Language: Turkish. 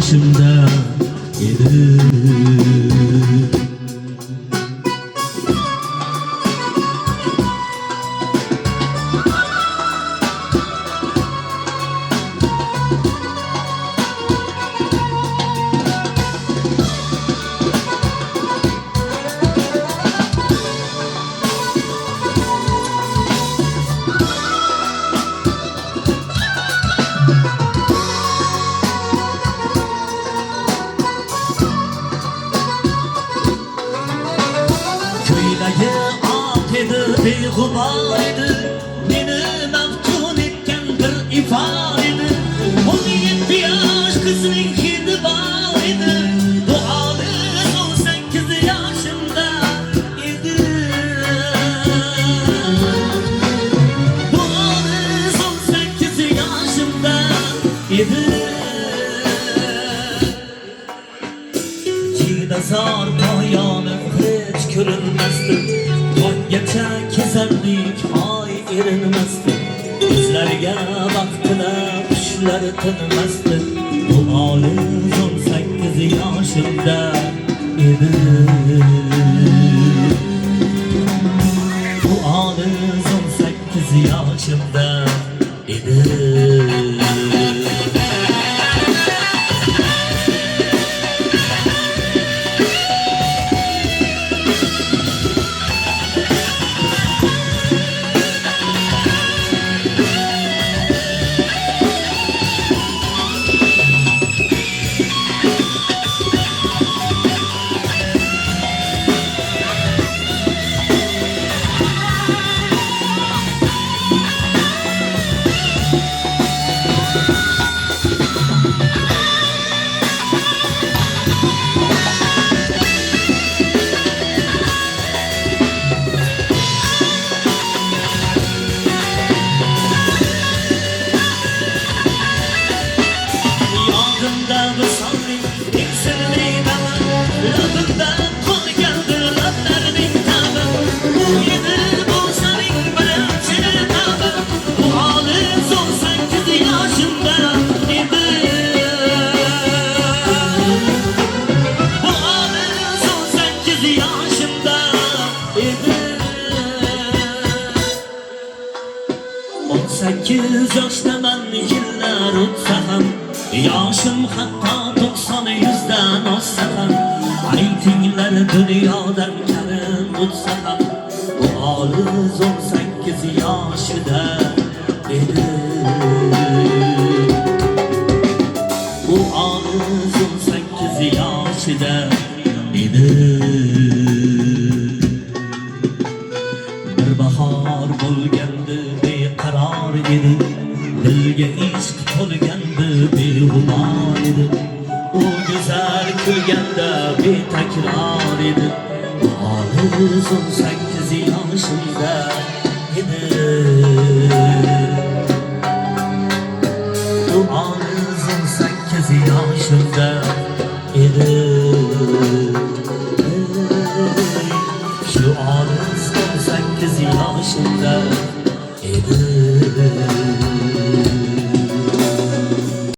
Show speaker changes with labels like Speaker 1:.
Speaker 1: yaşımda edi. Beg'ubaydı, beni maftun etken bir ifaydı. 17 yaş kızning hidi bor edi. Bu olis 18 yaşımda edi. Bu olis 18 yaşımda edi. Cihazar poyanım hiç ko'rinmasdi. Tonggacha kezardik oy erinmasdi. Ko'zlarga vaqtida qushlar tinmasdi. Bu olis 18 yoshimda edi. Bu olis 18 yoshimda edi. Sekiz yaşdaman yillar o'tsa ham, yoshim hatto 90 100dan oshsa ham, aytinglar dunyodan karim o'tsa ham, bu olis 18 yoshida edi. Bu olis 18 yoshida edi. Bir bahor bo'lgandi beqaror edi. Dilga ishq to'lgandi beg'ubor edi. U go'zal kulganda betakror edi. Olis 18 yoshimda edi.